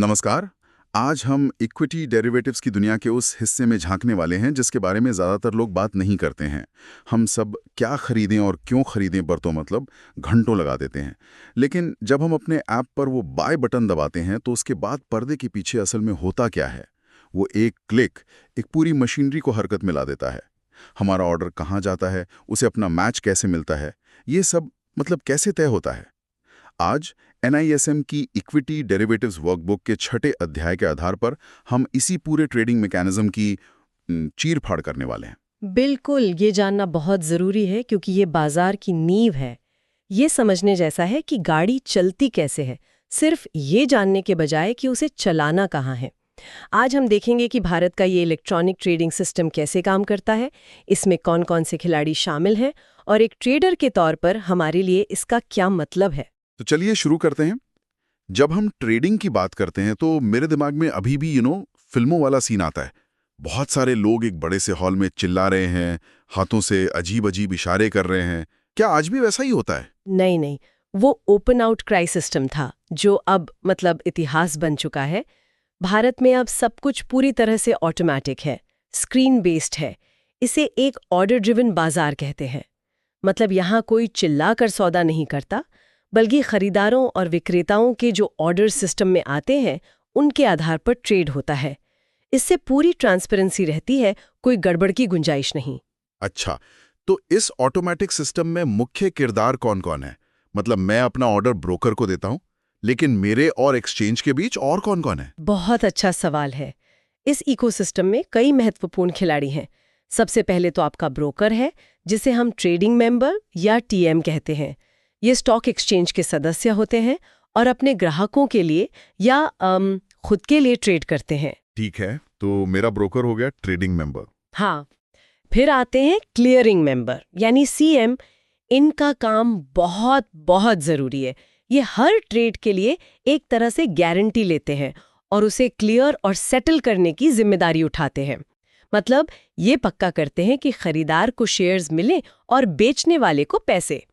नमस्कार। आज हम इक्विटी डेरिवेटिव्स की दुनिया के उस हिस्से में झांकने वाले हैं जिसके बारे में ज़्यादातर लोग बात नहीं करते हैं। हम सब क्या खरीदें और क्यों खरीदें पर तो मतलब घंटों लगा देते हैं। लेकिन जब हम अपने ऐप पर वो बाय बटन दबाते हैं तो उसके बाद पर्दे के पीछे असल में होता क्या है। वो एक क्लिक एक पूरी मशीनरी को हरकत में ला देता है। हमारा ऑर्डर कहाँ जाता है, उसे अपना मैच कैसे मिलता है, ये सब मतलब कैसे तय होता है। आज NISM की इक्विटी डेरिवेटिव्स वर्कबुक के छठे अध्याय के आधार पर हम इसी पूरे ट्रेडिंग मैकेनिज्म की चीर-फाड़ करने वाले हैं। बिल्कुल, ये जानना बहुत ज़रूरी है क्योंकि ये बाजार की नींव है। ये समझने जैसा है कि गाड़ी चलती कैसे है, सिर्फ ये जानने के बजाय कि उसे चलाना कहाँ है। आज हम देखेंगे कि भारत का ये इलेक्ट्रॉनिक ट्रेडिंग सिस्टम कैसे काम करता है, इसमें कौन-कौन से खिलाड़ी शामिल हैं और एक ट्रेडर के तौर पर हमारे लिए इसका क्या मतलब है। तो चलिए शुरू करते हैं। जब हम ट्रेडिंग की बात करते हैं तो मेरे दिमाग में अभी भी फिल्मों वाला सीन आता है। बहुत सारे लोग एक बड़े से हॉल में चिल्ला रहे हैं, हाथों से अजीब-अजीब इशारे कर रहे हैं। क्या आज भी वैसा ही होता है? नहीं नहीं, वो ओपन आउट क्राई सिस्टम था जो अब मतलब इतिहास बन चुका है। भारत में अब सब कुछ पूरी तरह से ऑटोमेटिक है, स्क्रीन बेस्ड है। इसे एक ऑर्डर ड्रिवन बाजार कहते हैं। मतलब यहाँ कोई चिल्ला कर सौदा नहीं करता, बल्कि खरीदारों और विक्रेताओं के जो ऑर्डर सिस्टम में आते हैं उनके आधार पर ट्रेड होता है। इससे पूरी ट्रांसपेरेंसी रहती है, कोई गड़बड़ की गुंजाइश नहीं। अच्छा, तो इस ऑटोमेटिक सिस्टम में मुख्य किरदार कौन-कौन है? मतलब मैं अपना ऑर्डर ब्रोकर को देता हूँ, लेकिन मेरे और एक्सचेंज के बीच और कौन-कौन है? बहुत अच्छा सवाल है। इस इकोसिस्टम में कई महत्वपूर्ण खिलाड़ी हैं। सबसे पहले तो आपका ब्रोकर है, जिसे हम ट्रेडिंग मेंबर या TM कहते हैं। ये स्टॉक एक्सचेंज के सदस्य होते हैं और अपने ग्राहकों के लिए या खुद के लिए ट्रेड करते हैं। ठीक है, तो मेरा ब्रोकर हो गया ट्रेडिंग मेंबर। हाँ, फिर आते हैं क्लियरिंग मेंबर यानी CM। इनका काम बहुत बहुत ज़रूरी है। ये हर ट्रेड के लिए एक तरह से गारंटी लेते हैं और उसे क्लियर और सेटल करने की जिम्मेदारी उठाते हैं। मतलब ये पक्का करते हैं कि खरीदार को शेयर्स मिले और बेचने वाले को पैसे।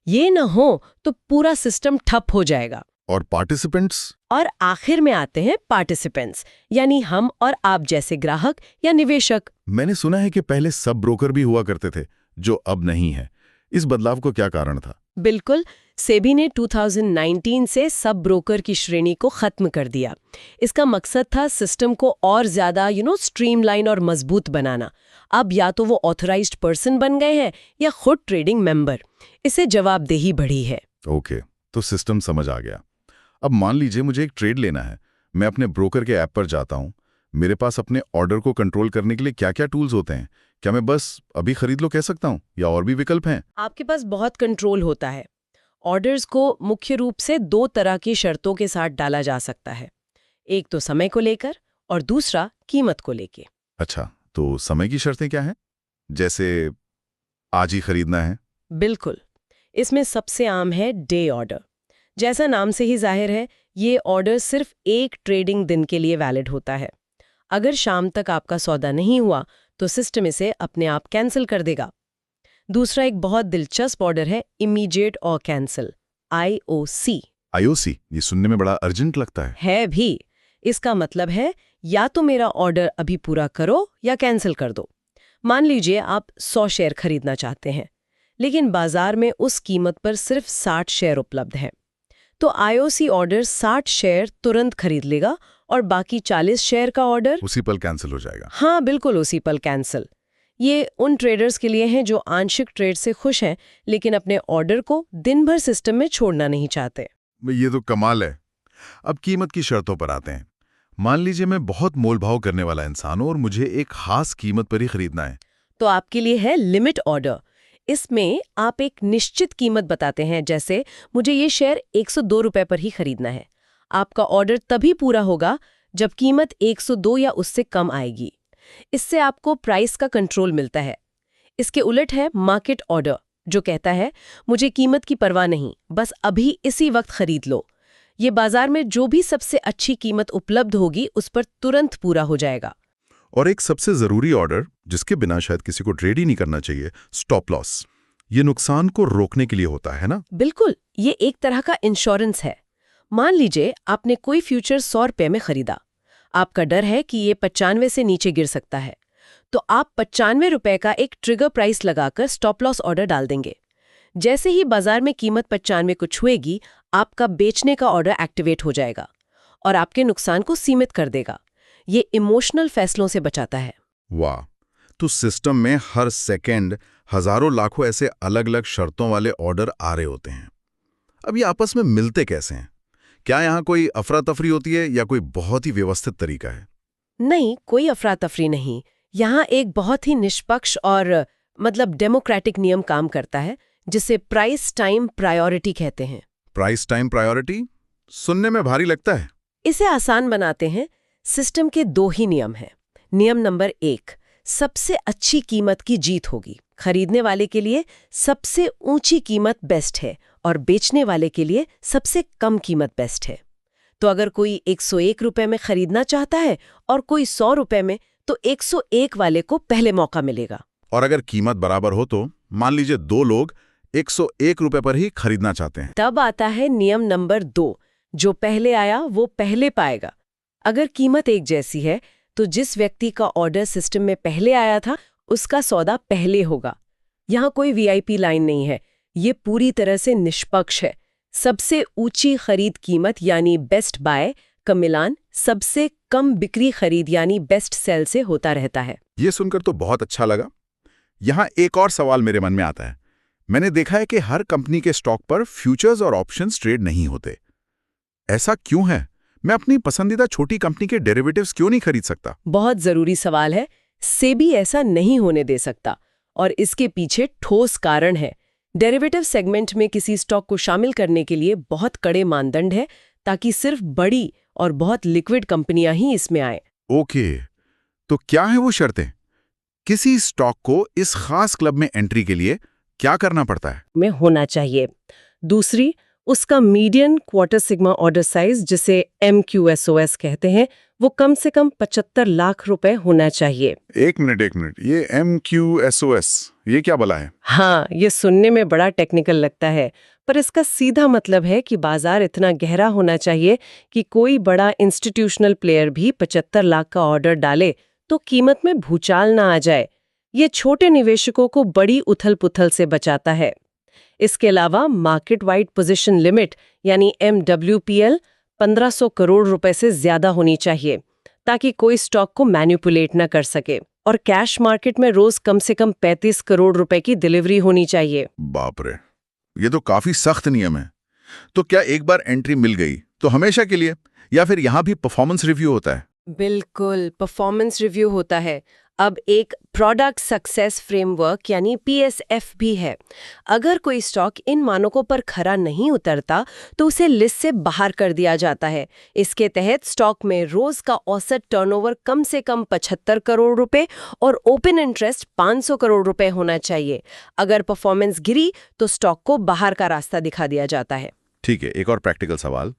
ये न हो तो पूरा सिस्टम ठप हो जाएगा। और पार्टिसिपेंट्स? और आखिर में आते हैं पार्टिसिपेंट्स, यानी हम और आप जैसे ग्राहक या निवेशक। मैंने सुना है कि पहले सब ब्रोकर भी हुआ करते थे, जो अब नहीं है। इस बदलाव को क्या कारण था? बिल्कुल, सेबी ने 2019 से सब ब्रोकर की श्रेणी को खत्म कर दिया। इसका मकसद था सिस्टम को और ज्यादा स्ट्रीमलाइन और मजबूत बनाना। अब या तो वो ऑथराइज्ड पर्सन बन गए हैं या खुद ट्रेडिंग मेंबर। इससे जवाबदेही बढ़ी है। ओके, तो सिस्टम समझ आ गया। अब मान लीजिए मुझे एक ट्रेड लेना है। मैं अपने ब्रोकर के ऐप पर जाता हूँ। मेरे पास अपने ऑर्डर को कंट्रोल करने के लिए क्या-क्या टूल्स होते हैं? क्या मैं बस अभी खरीद लो कह सकता हूँ या और भी विकल्प हैं? आपके पास बहुत कंट्रोल होता है। ऑर्डर्स को मुख्य रूप से दो तरह की शर्तों के साथ डाला जा सकता है। एक तो समय को लेकर और दूसरा कीमत को लेकर। अच्छा, तो समय की शर्तें क्या हैं? जैसे आज ही खरीदना है? बिल्कुल, इसमें सबसे आम है डे ऑर्डर। जैसा नाम से ही जाहिर है, ये ऑर्डर सिर्फ एक ट्रेडिंग दिन के लिए वैलिड होता है। अगर शाम तक आपका सौदा नहीं हुआ तो सिस्टम इसे अपने आप कैंसिल कर देगा। दूसरा एक बहुत दिलचस्प ऑर्डर है इमीडिएट और कैंसिल, IOC। IOC, ये सुनने में बड़ा अर्जेंट लगता है भी। इसका मतलब है या तो मेरा ऑर्डर अभी पूरा करो या कैंसिल कर दो। मान लीजिए आप 100 शेयर खरीदना चाहते हैं, लेकिन बाजार में उस कीमत पर सिर्फ 60 शेयर उपलब्ध हैं। तो IOC ऑर्डर 60 शेयर तुरंत खरीद लेगा और बाकी 40 शेयर का ऑर्डर उसी पल कैंसिल हो जाएगा। हाँ बिल्कुल, उसी पल कैंसिल। ये उन ट्रेडर्स के लिए हैं जो आंशिक ट्रेड से खुश हैं लेकिन अपने ऑर्डर को दिन भर सिस्टम में छोड़ना नहीं चाहते। ये तो कमाल है। अब कीमत की शर्तों पर आते हैं। मान लीजिए मैं बहुत मोलभाव करने वाला इंसान हूं और मुझे एक खास कीमत पर ही खरीदना है। तो आपके लिए है लिमिट ऑर्डर। इसमें आप एक निश्चित कीमत बताते हैं, जैसे मुझे ये शेयर 102 रुपए पर ही खरीदना है। आपका ऑर्डर तभी पूरा होगा जब कीमत 102 या उससे कम आएगी। इससे आपको प्राइस का कंट्रोल मिलता है। इसके उलट है मार्केट ऑर्डर, जो कहता है मुझे कीमत की परवाह नहीं, बस अभी इसी वक्त खरीद लो। ये बाजार में जो भी सबसे अच्छी कीमत उपलब्ध होगी उस पर तुरंत पूरा हो जाएगा। और एक सबसे जरूरी ऑर्डर जिसके बिना शायद किसी को ट्रेड ही नहीं करना चाहिए, स्टॉप लॉस। ये नुकसान को रोकने के लिए होता है ना? बिल्कुल, ये एक तरह का इंश्योरेंस है। मान लीजिए आपने कोई फ्यूचर 100 रुपए में खरीदा। आपका डर है कि ये 95 से नीचे गिर सकता है, तो आप 95 रुपए का एक ट्रिगर प्राइस लगाकर स्टॉप लॉस ऑर्डर डाल देंगे। जैसे ही बाजार में कीमत 95 को छुएगी, आपका बेचने का ऑर्डर एक्टिवेट हो जाएगा और आपके नुकसान को सीमित कर देगा। ये इमोशनल फैसलों से बचाता है। वाह, तो सिस्टम में हर सेकंड हजारों लाखों ऐसे अलग अलग शर्तों वाले ऑर्डर आ रहे होते हैं। अब ये आपस में मिलते कैसे हैं? क्या यहाँ कोई अफरा तफरी होती है या कोई बहुत ही व्यवस्थित तरीका है? नहीं, कोई अफरा तफरी नहीं। यहाँ एक बहुत ही निष्पक्ष और डेमोक्रेटिक नियम काम करता है, जिसे प्राइस टाइम प्रायोरिटी कहते हैं। प्राइस टाइम प्रायोरिटी सुनने में भारी लगता है। इसे आसान बनाते हैं। सिस्टम के 2 ही नियम हैं। नियम नंबर 1, सबसे अच्छी कीमत की जीत होगी। खरीदने वाले के लिए सबसे ऊंची कीमत बेस्ट है और बेचने वाले के लिए सबसे कम कीमत बेस्ट है। तो अगर कोई 101 रुपए में खरीदना चाहता है और कोई 100 रुपए में, तो 101 वाले को पहले मौका मिलेगा। और अगर कीमत बराबर हो तो मान लीजिए 2 लोग 101 रुपए पर ही खरीदना चाहते हैं। तब आता है नियम नंबर 2, जो पहले आया वो पहले पाएगा। अगर कीमत एक जैसी है, तो जिस व्यक्ति का ऑर्डर सिस्टम में पहले आया था, उसका सौदा पहले होगा। यहाँ कोई वीआईपी लाइन नहीं है। ये पूरी तरह से निष्पक्ष है। सबसे ऊंची खरीद कीमत यानी बेस्ट बाय का मिलान सबसे कम बिक्री खरीद यानी बेस्ट सेल से होता रहता है। ये सुनकर तो बहुत अच्छा लगा। यहाँ एक और सवाल मेरे मन में आता है। मैंने देखा है कि हर कंपनी के स्टॉक पर फ्यूचर्स और ऑप्शंस ट्रेड नहीं होते। ऐसा क्यों है? मैं अपनी पसंदीदा छोटी कंपनी के डेरिवेटिव्स क्यों नहीं खरीद सकता? बहुत जरूरी सवाल है। सेबी ऐसा नहीं होने दे सकता और इसके पीछे ठोस कारण है। डेरिवेटिव सेगमेंट में किसी स्टॉक को शामिल करने के लिए बहुत कड़े मानदंड है, ताकि सिर्फ बड़ी और बहुत लिक्विड कंपनियां ही इसमें आए। ओके, तो क्या है वो शर्तें? किसी स्टॉक को इस खास क्लब में एंट्री के लिए क्या करना पड़ता है? में होना चाहिए। दूसरी, उसका median quarter sigma order size, जिसे MQSOS कहते हैं, वो कम से कम 75 लाख रुपए होना चाहिए। एक मिनट, ये MQSOS ये क्या भला है? हाँ, ये सुनने में बड़ा टेक्निकल लगता है, पर इसका सीधा मतलब है कि बाजार इतना गहरा होना चाहिए कि कोई बड़ा इंस्टीट्यूशनल प्लेयर भी 75 लाख का ऑर्डर डाले तो कीमत में भूचाल ना आ जाए। ये छोटे निवेशकों को बड़ी उथल-पुथल से बचाता है। इसके अलावा मार्केट वाइड पोजीशन लिमिट यानी MWPL 1500 करोड़ रुपए से ज्यादा होनी चाहिए, ताकि कोई स्टॉक को मैनिपुलेट न कर सके। और कैश मार्केट में रोज कम से कम 35 करोड़ रुपए की डिलीवरी होनी चाहिए। बाप रे, ये तो काफी सख्त नियम है। तो क्या एक बार एंट्री मिल गई तो हमेशा के लिए, या फिर यहाँ भी परफॉर्मेंस रिव्यू होता है? बिल्कुल, परफॉर्मेंस रिव्यू होता है। अब एक प्रोडक्ट सक्सेस फ्रेमवर्क यानी PSF भी है। अगर कोई स्टॉक इन मानकों पर खरा नहीं उतरता, तो उसे लिस्ट से बाहर कर दिया जाता है। इसके तहत स्टॉक में रोज का औसत टर्नओवर कम से कम 75 करोड़ रुपए और ओपन इंटरेस्ट 500 करोड़ रुपए होना चाहिए। अगर परफॉर्मेंस गिरी तो स्टॉक को बाहर का रास्ता दिखा दिया जाता है। ठीक है, एक और प्रैक्टिकल सवाल।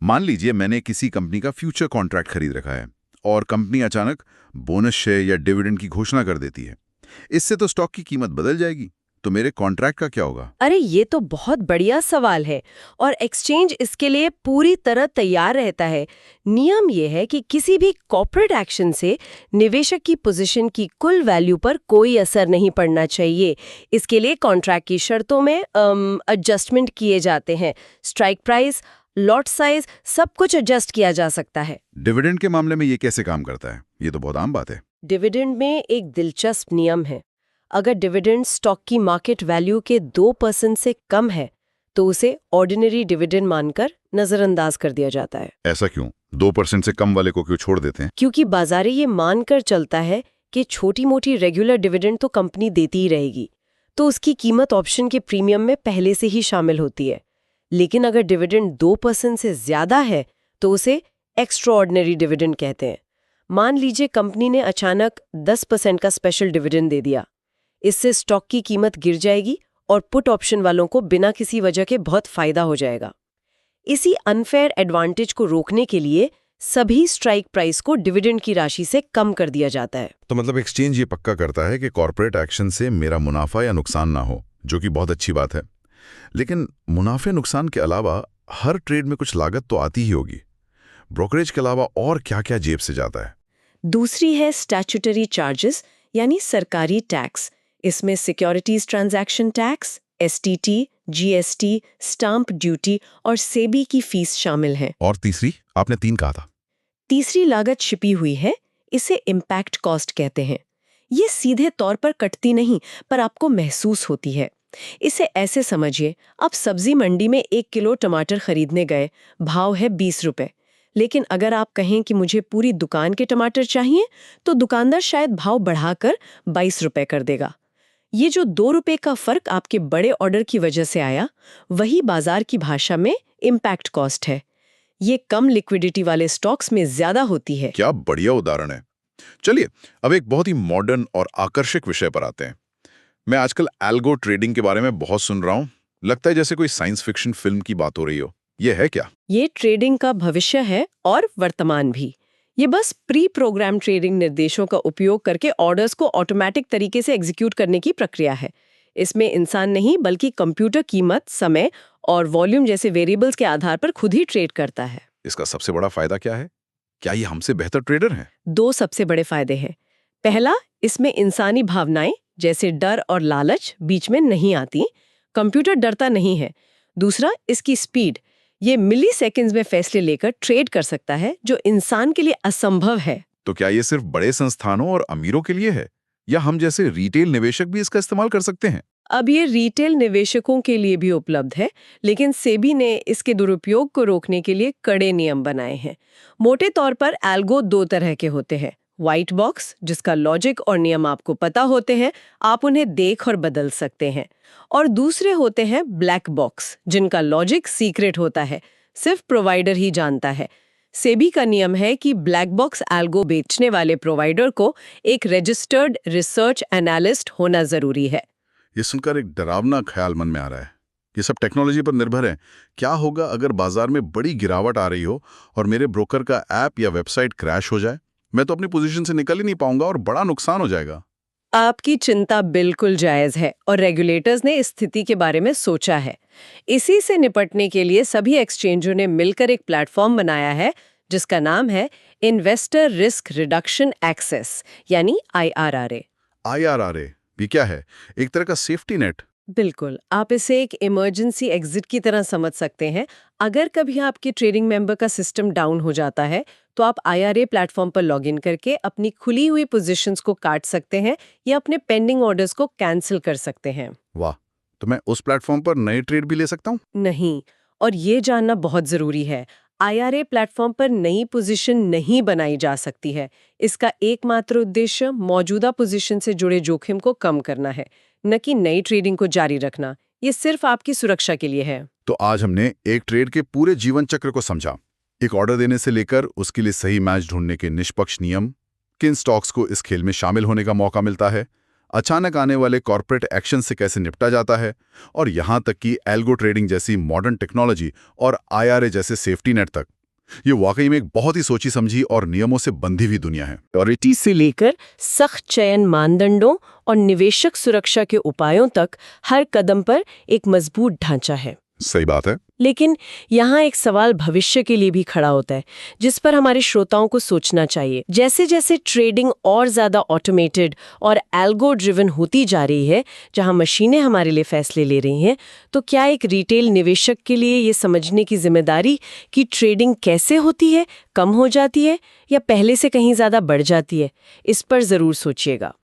मान लीजिए मैंने किसी कंपनी का फ्यूचर कॉन्ट्रैक्ट खरीद रखा है और कंपनी अचानक बोनस शेयर या डिविडेंड की घोषणा कर देती है। इससे तो स्टॉक की कीमत बदल जाएगी, तो मेरे कॉन्ट्रैक्ट का क्या होगा? अरे, ये तो बहुत बढ़िया सवाल है और एक्सचेंज इसके लिए पूरी तरह तैयार रहता है। नियम ये है कि किसी भी कॉर्पोरेट एक्शन से निवेशक की पोजीशन की कुल वैल्यू पर कोई असर नहीं पड़ना चाहिए। इसके लिए कॉन्ट्रैक्ट की शर्तों में एडजस्टमेंट किए जाते हैं। स्ट्राइक प्राइस, लॉट साइज, सब कुछ एडजस्ट किया जा सकता है। डिविडेंड के मामले में ये कैसे काम करता है? ये तो बहुत आम बात है। डिविडेंड में एक दिलचस्प नियम है। अगर डिविडेंड स्टॉक की मार्केट वैल्यू के 2% से कम है, तो उसे ऑर्डिनरी डिविडेंड मानकर नजरअंदाज कर दिया जाता है। ऐसा क्यों? 2% से कम वाले को क्यों छोड़ देते हैं? क्योंकि बाजार ये मानकर चलता है कि छोटी मोटी रेगुलर डिविडेंड तो कंपनी देती ही रहेगी, तो उसकी कीमत ऑप्शन के प्रीमियम में पहले से ही शामिल होती है। लेकिन अगर डिविडेंड 2% से ज्यादा है, तो उसे एक्स्ट्राऑर्डिनरी डिविडेंड कहते हैं। मान लीजिए कंपनी ने अचानक 10% का स्पेशल डिविडेंड दे दिया। इससे स्टॉक की कीमत गिर जाएगी और पुट ऑप्शन वालों को बिना किसी वजह के बहुत फायदा हो जाएगा। इसी अनफेयर एडवांटेज को रोकने के लिए सभी स्ट्राइक प्राइस को डिविडेंड की राशि से कम कर दिया जाता है। तो मतलब एक्सचेंज ये पक्का करता है कि कॉर्पोरेट एक्शन से मेरा मुनाफा या नुकसान ना हो, जो कि बहुत अच्छी बात है। लेकिन मुनाफे नुकसान के अलावा हर ट्रेड में कुछ लागत तो आती ही होगी। ब्रोकरेज के अलावा और क्या-क्या जेब से जाता है? दूसरी है स्टैट्यूटरी चार्जेस यानी सरकारी टैक्स। इसमें securities transaction tax, STT, GST, stamp duty और सेबी की फीस शामिल हैं। और तीसरी, आपने 3 कहा था। तीसरी लागत छिपी हुई है, इसे इम्पैक्ट कॉस्ट कहते हैं। ये सीधे तौर पर कटती नहीं, पर आपको महसूस होती है। इसे ऐसे समझिए, आप सब्जी मंडी में 1 किलो टमाटर खरीदने गए, भाव है 20 रुपए। लेकिन अगर आप कहें कि मुझे पूरी दुकान के टमाटर चाहिए, तो दुकानदार शायद भाव बढ़ाकर 22 रुपए कर देगा। ये जो 2 रुपए का फर्क आपके बड़े ऑर्डर की वजह से आया, वही बाजार की भाषा में इम्पैक्ट कॉस्ट है। ये कम लिक्विडिटी वाले स्टॉक्स में ज्यादा होती है। क्या बढ़िया उदाहरण है। चलिए, अब एक बहुत ही मॉडर्न और आकर्षक विषय पर आते हैं। मैं आजकल एल्गो ट्रेडिंग के बारे में बहुत सुन रहा हूँ। लगता है जैसे कोई साइंस फिक्शन फिल्म की बात हो रही हो। ये है क्या? ये ट्रेडिंग का भविष्य है और वर्तमान भी। ये बस प्री प्रोग्राम ट्रेडिंग निर्देशों का उपयोग करके ऑर्डर्स को ऑटोमेटिक तरीके से एग्जीक्यूट करने की प्रक्रिया है। इसमें इंसान नहीं बल्कि कंप्यूटर कीमत, समय और वॉल्यूम जैसे वेरिएबल्स के आधार पर खुद ही ट्रेड करता है। इसका सबसे बड़ा फायदा क्या है? क्या ये हमसे बेहतर ट्रेडर हैं? 2 सबसे बड़े फायदे हैं। पहला, इसमें इंसानी भावनाएं जैसे डर और लालच बीच में नहीं आती। कंप्यूटर डरता नहीं है। दूसरा, इसकी स्पीड। ये मिली सेकेंड्स में फैसले लेकर ट्रेड कर सकता है, जो इंसान के लिए असंभव है। तो क्या ये सिर्फ बड़े संस्थानों और अमीरों के लिए है, या हम जैसे रिटेल निवेशक भी इसका इस्तेमाल कर सकते हैं? अब ये रिटेल निवेशकों के लिए भी उपलब्ध है, लेकिन सेबी ने इसके दुरुपयोग को रोकने के लिए कड़े नियम बनाए हैं। मोटे तौर पर एल्गो 2 तरह के होते हैं। व्हाइट बॉक्स, जिसका लॉजिक और नियम आपको पता होते हैं, आप उन्हें देख और बदल सकते हैं। और दूसरे होते हैं ब्लैक बॉक्स, जिनका लॉजिक सीक्रेट होता है, सिर्फ प्रोवाइडर ही जानता है। सेबी का नियम है कि ब्लैक बॉक्स एल्गो बेचने वाले प्रोवाइडर को एक रजिस्टर्ड रिसर्च एनालिस्ट होना जरूरी है। ये सुनकर एक डरावना ख्याल मन में आ रहा है। ये सब टेक्नोलॉजी पर निर्भर है। क्या होगा अगर बाजार में बड़ी गिरावट आ रही हो और मेरे ब्रोकर का ऐप या वेबसाइट क्रैश हो जाए? मैं तो अपनी पोजीशन से निकल ही नहीं पाऊंगा और बड़ा नुकसान हो जाएगा। आपकी चिंता बिल्कुल जायज है और रेगुलेटर्स ने इस स्थिति के बारे में सोचा है। इसी से निपटने के लिए सभी एक्सचेंजों ने मिलकर एक प्लेटफॉर्म बनाया है, जिसका नाम है इन्वेस्टर रिस्क रिडक्शन एक्सेस यानी IRRA। IRRA ये क्या है? एक तरह का सेफ्टी नेट? बिल्कुल, आप इसे एक इमरजेंसी एग्जिट की तरह समझ सकते हैं। अगर कभी आपके ट्रेडिंग मेंबर का सिस्टम डाउन हो जाता है, तो आप IRA प्लेटफॉर्म पर लॉगिन करके अपनी खुली हुई पोजीशंस को काट सकते हैं या अपने पेंडिंग ऑर्डर्स को कैंसिल कर सकते हैं। वाह, तो मैं उस प्लेटफॉर्म पर नए ट्रेड भी ले सकता हूँ? नहीं, और ये जानना बहुत जरूरी है, IRA प्लेटफॉर्म पर नई पोजीशन नहीं बनाई जा सकती है। इसका एकमात्र उद्देश्य मौजूदा पोजीशन से जुड़े जोखिम को कम करना है, न कि नई ट्रेडिंग को जारी रखना। ये सिर्फ आपकी सुरक्षा के लिए है। तो आज हमने एक ट्रेड के पूरे जीवन चक्र को समझा। एक ऑर्डर देने से लेकर उसके लिए सही मैच ढूंढने के निष्पक्ष नियम, किन स्टॉक्स को इस खेल में शामिल होने का मौका मिलता है, अचानक आने वाले कॉर्पोरेट एक्शन से कैसे निपटा जाता है, और यहाँ तक कि एल्गो ट्रेडिंग जैसी मॉडर्न टेक्नोलॉजी और IRA जैसे सेफ्टी नेट तक। ये वाकई में एक बहुत ही सोची समझी और नियमों से बंधी हुई दुनिया है। सिक्योरिटी से लेकर सख्त चयन मानदंडों और निवेशक सुरक्षा के उपायों तक हर कदम पर एक मजबूत ढांचा है। सही बात है। लेकिन यहाँ एक सवाल भविष्य के लिए भी खड़ा होता है, जिस पर हमारे श्रोताओं को सोचना चाहिए। जैसे जैसे ट्रेडिंग और ज्यादा ऑटोमेटेड और एल्गो ड्रिवन होती जा रही है, जहाँ मशीनें हमारे लिए फैसले ले रही हैं, तो क्या एक रिटेल निवेशक के लिए ये समझने की जिम्मेदारी कि ट्रेडिंग कैसे होती है, कम हो जाती है या पहले से कहीं ज्यादा बढ़ जाती है, इस पर जरूर सोचिएगा।